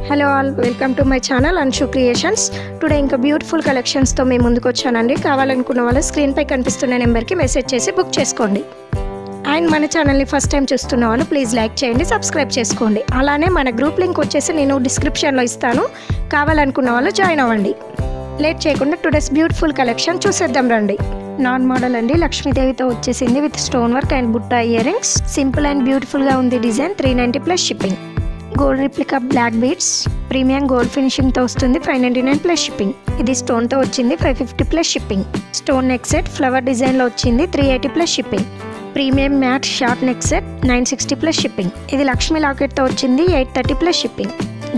Hello all, welcome to my channel Anshu creations. Today ఇంకా beautiful కలెక్షన్స్తో మేము ముందుకు వచ్చానండి. కావాలనుకున్న వాళ్ళు స్క్రీన్పై కనిపిస్తున్న నెంబర్కి మెసేజ్ చేసి బుక్ చేసుకోండి. అండ్ మన ఛానల్ని ఫస్ట్ టైం చూస్తున్న వాళ్ళు ప్లీజ్ లైక్ చేయండి, సబ్స్క్రైబ్ చేసుకోండి. అలానే మన గ్రూప్ లింక్ వచ్చేసి నేను డిస్క్రిప్షన్లో ఇస్తాను, కావాలనుకున్న వాళ్ళు జాయిన్ అవ్వండి. లేట్ చేయకుండా టుడేస్ బ్యూటిఫుల్ కలెక్షన్ చూసేద్దాం రండి. నాన్ మోడల్ అండి, లక్ష్మీదేవితో వచ్చేసింది విత్ స్టోన్ వర్క్ అండ్ బుట్టా ఇయర్ రింగ్స్. సింపుల్ అండ్ బ్యూటిఫుల్గా ఉంది design. 390 plus shipping. Gold replica black beads, premium gold ఫినిషింగ్తో వస్తుంది. 599 ప్లస్ షిప్పింగ్. ఇది స్టోన్తో వచ్చింది. 550 plus shipping. Stone neck set flower డిజైన్లో వచ్చింది. 380 plus shipping. Premium matte short neck set 960 plus shipping. ఇది లక్ష్మీ లాకెట్తో వచ్చింది. 830 ప్లస్ షిప్పింగ్.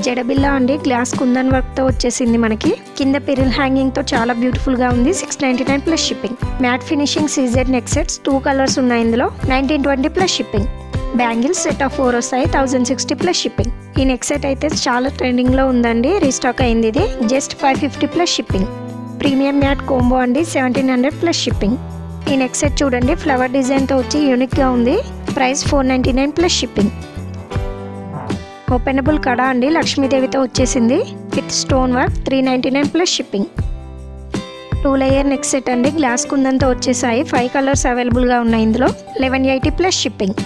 జడబిల్లా అండి, గ్లాస్ కుందన్ వర్క్తో వచ్చేసింది మనకి. కింద పిరిల్ హ్యాంగింగ్తో చాలా బ్యూటిఫుల్గా ఉంది. 699 plus shipping. Matte finishing CZ neck sets 2 colours ఉన్నాయి ఇందులో. 1920 plus shipping. Bangles set of 4 వస్తాయి. 1060 ప్లస్ షిప్పింగ్. ఈ నెక్ సెట్ అయితే చాలా ట్రెండింగ్లో ఉందండి, రీస్టాక్ అయింది. ఇది just 550 plus shipping. Premium mat combo అండి, 1700 ప్లస్ షిప్పింగ్. ఈ నెక్ సెట్ చూడండి, ఫ్లవర్ డిజైన్తో వచ్చి యూనిక్గా ఉంది. Price 499 plus shipping. ఓపెనబుల్ కడా అండి, లక్ష్మీదేవితో వచ్చేసింది with stone work. 399 plus shipping. 2 layer neck set అండి, గ్లాస్ కుందంతో వచ్చేసాయి. 5 కలర్స్ అవైలబుల్గా ఉన్నాయి ఇందులో. 1180 plus shipping.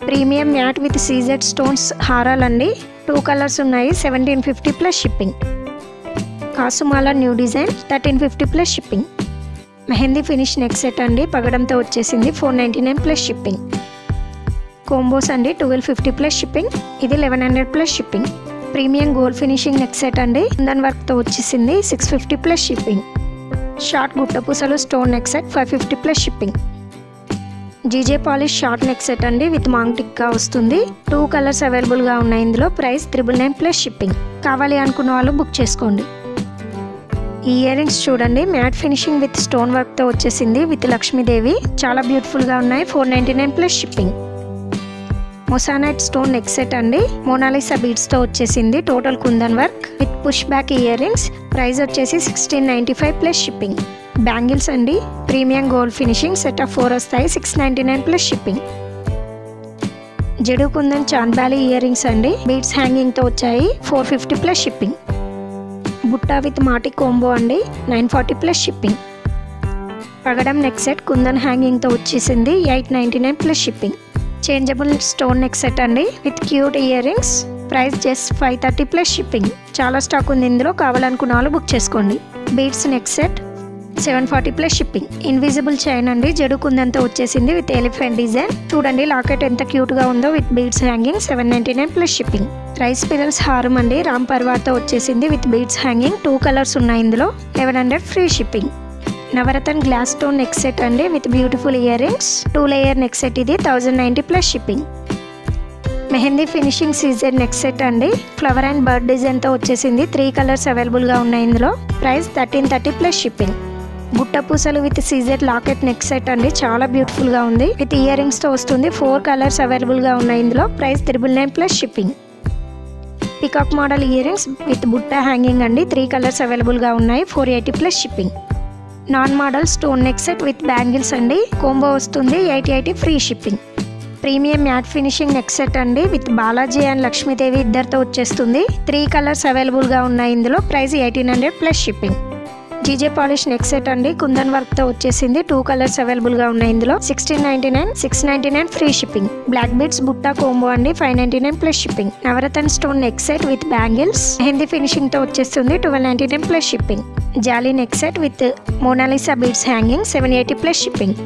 Premium matte with CZ stones హారాలండి, 2 కలర్స్ ఉన్నాయి. 1750 ప్లస్ షిప్పింగ్. కాసుమాల new design 1350 plus shipping. Mehndi finish neck set అండి, పగడంతో వచ్చేసింది. 499 ప్లస్ షిప్పింగ్. కోంబోస్ అండి, 1250 ప్లస్ షిప్పింగ్. ఇది 1100 plus shipping. Premium gold finishing neck set అండి, కుందన్ వర్క్తో వచ్చేసింది. 650 ప్లస్ షిప్పింగ్. షార్ట్ గుట్టపూసలు stone neck set 550 plus shipping. GJ polish short neck set అండి విత్ మాంగ్ టిక్కా వస్తుంది. 2 కలర్స్ అవైలబుల్గా ఉన్నాయి ఇందులో. Price 999 plus shipping. కావాలి అనుకున్న వాళ్ళు బుక్ చేసుకోండి. ఈ ఇయర్ రింగ్స్ చూడండి, మ్యాట్ ఫినిషింగ్ విత్ స్టోన్ వర్క్తో వచ్చేసింది విత్ లక్ష్మీదేవి. చాలా బ్యూటిఫుల్గా ఉన్నాయి. 499 plus shipping. Moissanite stone neck set అండి, మోనాలిసా బీడ్స్తో వచ్చేసింది. Total kundan work with push back earrings. Price వచ్చేసి 1695 ప్లస్ షిప్పింగ్. బ్యాంగిల్స్ అండి, premium gold finishing set of 4 వస్తాయి. 699 plus shipping. Jadau kundan chandbali earrings అండి, బీడ్స్ హ్యాంగింగ్తో వచ్చాయి. 450 ప్లస్ షిప్పింగ్. బుట్టా విత్ మాటి కోంబో అండి, 940 ప్లస్ షిప్పింగ్. పగడం నెక్ సెట్ కుందన్ హ్యాంగింగ్తో వచ్చేసింది. 899 plus shipping. Changeable stone neck set అండి with cute earrings. Price just 530 plus shipping. చాలా స్టాక్ ఉంది ఇందులో, కావాలనుకున్న వాళ్ళు బుక్ చేసుకోండి. Beads neck set 740 plus shipping. Invisible chain అండి, జడు కుందంతో వచ్చేసింది విత్ ఎలిఫెంట్ డిజైన్. చూడండి లాకెట్ ఎంత క్యూట్గా ఉందో with beads hanging. 799 plus shipping. Rice pearls హారం అండి, రామ్ పర్వాతో వచ్చేసింది విత్ బీడ్స్ హ్యాంగింగ్. 2 కలర్స్ ఉన్నాయి ఇందులో. 1100 ఫ్రీ షిప్పింగ్. నవరత్న గ్లాస్ స్టోన్ నెక్ సెట్ అండి with beautiful ear rings. 2 layer neck set ఇది. 1090 plus shipping. Mehndi finishing CZ neck set అండి, ఫ్లవర్ అండ్ బర్డ్ డిజైన్తో వచ్చేసింది. 3 కలర్స్ అవైలబుల్గా ఉన్నాయి ఇందులో. Price 1330 plus shipping. బుట్ట పూసలు with CZ locket neck set అండి, చాలా బ్యూటిఫుల్గా ఉంది. విత్ ఇయర్ రింగ్స్తో వస్తుంది. 4 కలర్స్ అవైలబుల్గా ఉన్నాయి ఇందులో. Price 999 plus shipping. Peacock model ear rings with బుట్ట హ్యాంగింగ్ అండి, 3 కలర్స్ అవైలబుల్గా ఉన్నాయి. 480 plus shipping. Non model stone neck set with bangles అండి, కోంబో వస్తుంది. 880 free shipping. Premium matte finishing neck set అండి విత్ బాలాజీ అండ్ లక్ష్మీదేవి ఇద్దరితో వచ్చేస్తుంది. 3 కలర్స్ అవైలబుల్గా ఉన్నాయి ఇందులో. Price 1800 plus shipping. GJ polish neck set అండి, కుందన్ వర్క్తో వచ్చేసింది. 2 కలర్స్ అవైలబుల్గా ఉన్నాయి ఇందులో. 1699, 699 ఫ్రీ షిప్పింగ్. బ్లాక్ బీడ్స్ బుట్టా కోంబో అండి, 599 plus shipping. Navratna stone neck set with bangles, mehndi ఫినిషింగ్తో వచ్చేస్తుంది. 1299 plus shipping. Jali neck set with Mona Lisa beads hanging. 780 plus shipping.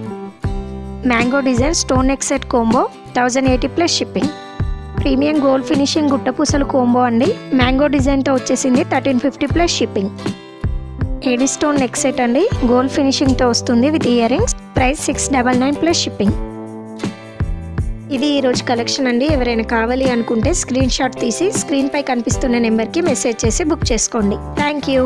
Mango design stone neck set combo 1080 plus shipping. Premium gold finishing గుట్టపూసలు combo అండి, mango డిజైన్తో వచ్చేసింది. 1350 plus shipping. AD stone neck set అండి, gold ఫినిషింగ్తో వస్తుంది with earrings. Price 699 plus shipping. ఇది ఈరోజు collection అండి. ఎవరైనా కావాలి అనుకుంటే స్క్రీన్ షాట్ తీసి స్క్రీన్పై కనిపిస్తున్న నెంబర్కి మెసేజ్ చేసి బుక్ చేసుకోండి. Thank you.